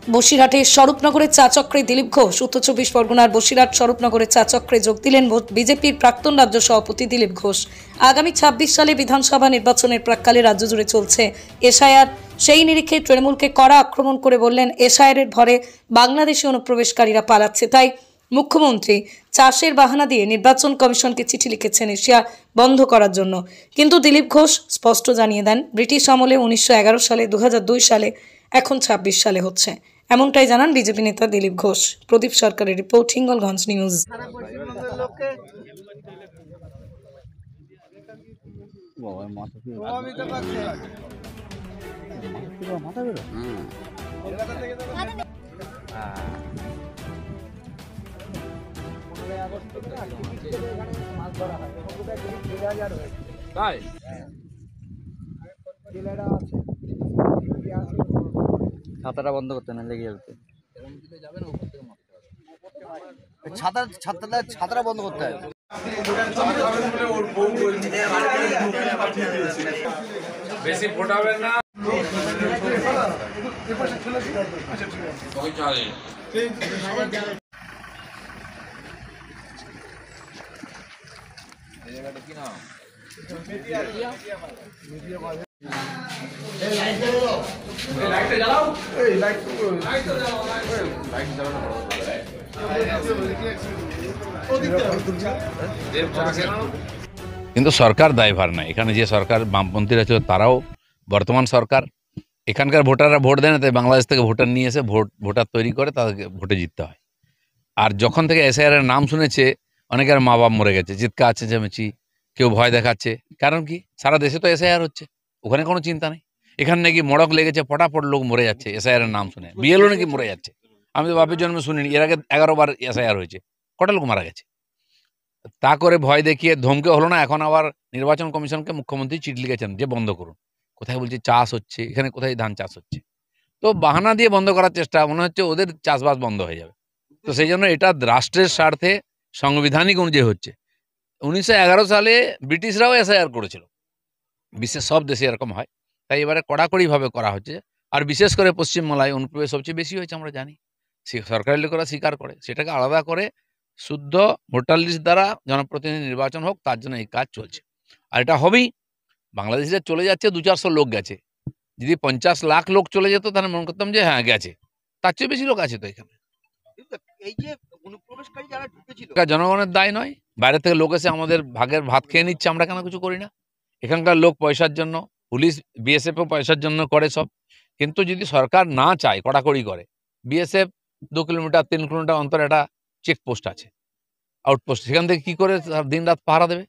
বসিরহাটের স্বরূপনগরের চা চক্রে দিলীপ ঘোষ। উত্তর 24 পরগনার বসিরহাট স্বরূপনগরের চা চক্রে যোগ দিলেন বিজেপির প্রাক্তন রাজ্য সভাপতি দিলীপ ঘোষ। আগামী 26 সালে বিধানসভা নির্বাচনের প্রাক্কালে রাজ্য জুড়ে চলছে এসআইআর। সেই নিরিখে তৃণমূলকে কড়া আক্রমণ করে বললেন, এসআইআরের ভরে বাংলাদেশি অনুপ্রবেশকারীরা পালাচ্ছে, তাই মুখ্যমন্ত্রী চাষের বাহানা দিয়ে নির্বাচন কমিশনকে চিঠি লিখেছেন এশিয়া বন্ধ করার জন্য। কিন্তু দিলীপ ঘোষ স্পষ্ট জানিয়ে দেন, ব্রিটিশ আমলে 1911 সালে, 2002 সালে, এখন 26 সালে হচ্ছে, এমনটাই জানান বিজেপি নেতা দিলীপ ঘোষ। প্রদীপ সরকারের রিপোর্ট, হিঙ্গলগঞ্জ নিউজ। ছাতাটা বন্ধ করতে না লেগে যাবে। ছাতাটা বন্ধ করতে হবে। বেশি ফোটাবেন না। কি নাম? কিন্তু সরকার দায়ভার নাই। এখানে যে সরকার বামপন্থীরা ছিল তারাও বর্তমান সরকার, এখানকার ভোটাররা ভোট দেয় না, তাই বাংলাদেশ থেকে ভোটার নিয়ে এসে ভোটার তৈরি করে তাদেরকে ভোটে জিততে হয়। আর যখন থেকে এসআইআর এর নাম শুনেছে, অনেকের মা বাপ মরে গেছে, চিৎকার আছে চেমেচি, কেউ ভয় দেখাচ্ছে। কারণ কি, সারা দেশে তো এসআইআর হচ্ছে, ওখানে কোনো চিন্তা নেই। এখানে নাকি মড়ক লেগেছে, ফটাফট লোক মরে যাচ্ছে এসআইআর এর নাম শুনে। বিএলও নাকি মরে যাচ্ছে। আমি তো বাপের জন্মে শুনিনি, এর আগে 11 বার এসআইআর হয়েছে, কটা লোক মারা গেছে। তা করে ভয় দেখিয়ে ধমকে হলো না, এখন আবার নির্বাচন কমিশনকে মুখ্যমন্ত্রী চিঠি লিখেছেন যে বন্ধ করুন। কোথায় বলছে চাষ হচ্ছে, এখানে কোথায় ধান চাষ হচ্ছে। তো বাহানা দিয়ে বন্ধ করার চেষ্টা, মনে হচ্ছে ওদের চাষবাস বন্ধ হয়ে যাবে। তো সেই জন্য এটা রাষ্ট্রের স্বার্থে সাংবিধানিক অনুযায়ী হচ্ছে। 1911 সালে ব্রিটিশরাও এসআইআর করেছিল, বিশ্বের সব দেশে এরকম হয়। তাই এবারে কড়াকড়িভাবে করা হচ্ছে। আর বিশেষ করে পশ্চিমবাংলায় অনুপ্রবেশ সবচেয়ে বেশি হয়েছে, আমরা জানি। সরকারি লোকেরা স্বীকার করে, সেটাকে আলাদা করে শুদ্ধ ভোটার লিস্ট দ্বারা জনপ্রতিনিধি নির্বাচন হোক, তার জন্য এই কাজ চলছে। আর এটা হবেই। বাংলাদেশে চলে যাচ্ছে 200-400 লোক গেছে। যদি 50 লাখ লোক চলে যেত তাহলে মনে করতাম যে হ্যাঁ গেছে, তার চেয়ে বেশি লোক আছে তো এখানে। এই যে অনুপ্রবেশকারী যারা ঢুকেছিল, জনগণের দায় নয়, বাইরে থেকে লোক এসে আমাদের ভাগের ভাত খেয়ে নিচ্ছে, আমরা কেন কিছু করি না? এখানকার লোক পয়সার জন্য, পুলিশ বিএসএফও পয়সার জন্য করে সব। কিন্তু যদি সরকার না চায়, কড়াকড়ি করে, বিএসএফ 2 কিলোমিটার 3 কিলোমিটার অন্তর একটা চেকপোস্ট আছে, আউটপোস্ট, সেখান থেকে কি করে দিন রাত পাহারা দেবে?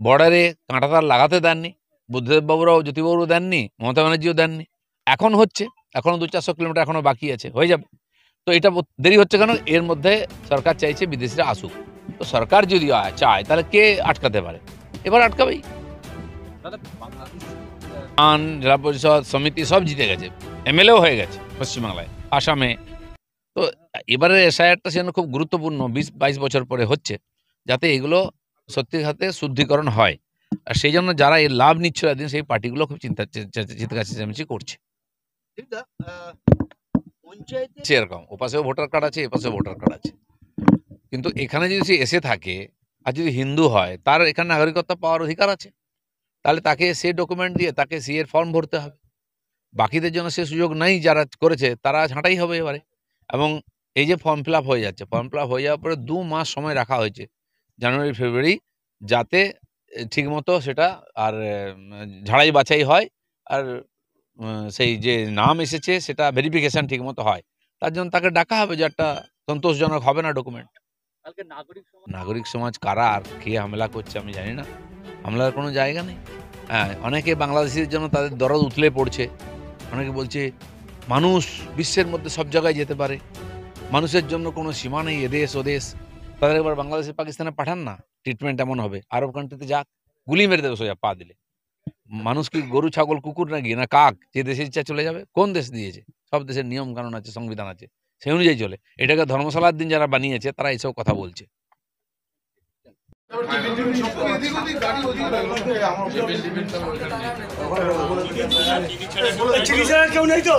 বর্ডারে কাঁটাতার লাগাতে দেননি, বুদ্ধদেব বাবুরাও, জ্যোতিবাবুরাও দেননি, মমতা ব্যানার্জিও দেননি। এখন হচ্ছে, এখনো 200-400 কিলোমিটার এখনো বাকি আছে, হয়ে যাবে। তো এটা দেরি হচ্ছে কেন? এর মধ্যে সরকার চাইছে বিদেশিরা আসুক। তো সরকার যদি চায় তাহলে কে আটকাতে পারে? এবার আটকাবেই। জেলা পরিষদ সমিতি সব জিতে গেছে, এমএলএও হয়ে গেছে পশ্চিমবাংলায়, আসামে। তো এবারে এসআইআরটা সেজন্য খুব গুরুত্বপূর্ণ, 20-22 বছর পরে হচ্ছে, যাতে এগুলো সত্যি হাতে শুদ্ধিকরণ হয়। আর সেই জন্য যারা এর লাভ নিচ্ছিল একদিন, সেই পার্টিগুলো খুব চিৎকার চেঁচামেচি করছে। সেরকম ওপাশেও ভোটার কার্ড আছে, এপাশেও ভোটার কার্ড আছে। কিন্তু এখানে যদি সে এসে থাকে আর যদি হিন্দু হয়, তার এখানে নাগরিকত্ব পাওয়ার অধিকার আছে, তাহলে তাকে সে ডকুমেন্ট দিয়ে তাকে সি এর ফর্ম ভরতে হবে। বাকিদের জন্য সে সুযোগ নাই, যারা করেছে তারা ছাঁটাই হবে এবারে। এবং এই যে ফর্ম ফিল আপ হয়ে যাচ্ছে, ফর্ম ফিল আপ হয়ে যাওয়ার পরে 2 মাস সময় রাখা হয়েছে, জানুয়ারি ফেব্রুয়ারি, যাতে ঠিকমতো সেটা আর ঝাড়াই বাছাই হয়, আর সেই যে নাম এসেছে সেটা ভেরিফিকেশন ঠিকমতো হয়। তার জন্য তাকে ডাকা হবে, যে একটা সন্তোষজনক হবে না ডকুমেন্ট। নাগরিক সমাজ কারা আর কে হামলা করছে আমি জানি না, হামলার কোনো জায়গা নেই। হ্যাঁ, অনেকে বাংলাদেশের জন্য তাদের দরদ উথলে পড়ছে। অনেকে বলছে মানুষ বিশ্বের মধ্যে সব জায়গায় যেতে পারে, মানুষের জন্য কোনো সীমা নেই, এদেশ ওদেশ। তাদের এবার বাংলাদেশে পাকিস্তানে পাঠান না, ট্রিটমেন্ট এমন হবে। আরব কান্ট্রিতে যাক, গুলি মেরে দেবে সোজা পা দিলে। মানুষ কি গরু ছাগল কুকুর নাকি, না কাক যে দেশে ইচ্ছা চলে যাবে? কোন দেশ দিয়েছে? সব দেশের নিয়ম কানুন আছে, সংবিধান আছে, সেই অনুযায়ী চলে। এটাকে ধর্মশালার দিন যারা বানিয়েছে তারা এইসব কথা বলছে। চিকিৎসা কেউ নেই তো।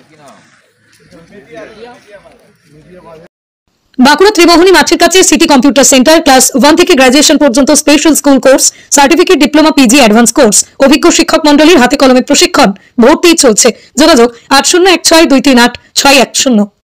কি নাম? বাঁকুড়া ত্রিমোহনী মাঠের কাছে সিটি কম্পিউটার সেন্টার ক্লাস 1 থেকে গ্রাজুয়েশন পর্যন্ত special school course, certificate, diploma, PG, advance course, অভিজ্ঞ শিক্ষক মন্ডলীর হাতে কলমে প্রশিক্ষণ, ভর্তি চলছে। যোগাযোগ 8016238610।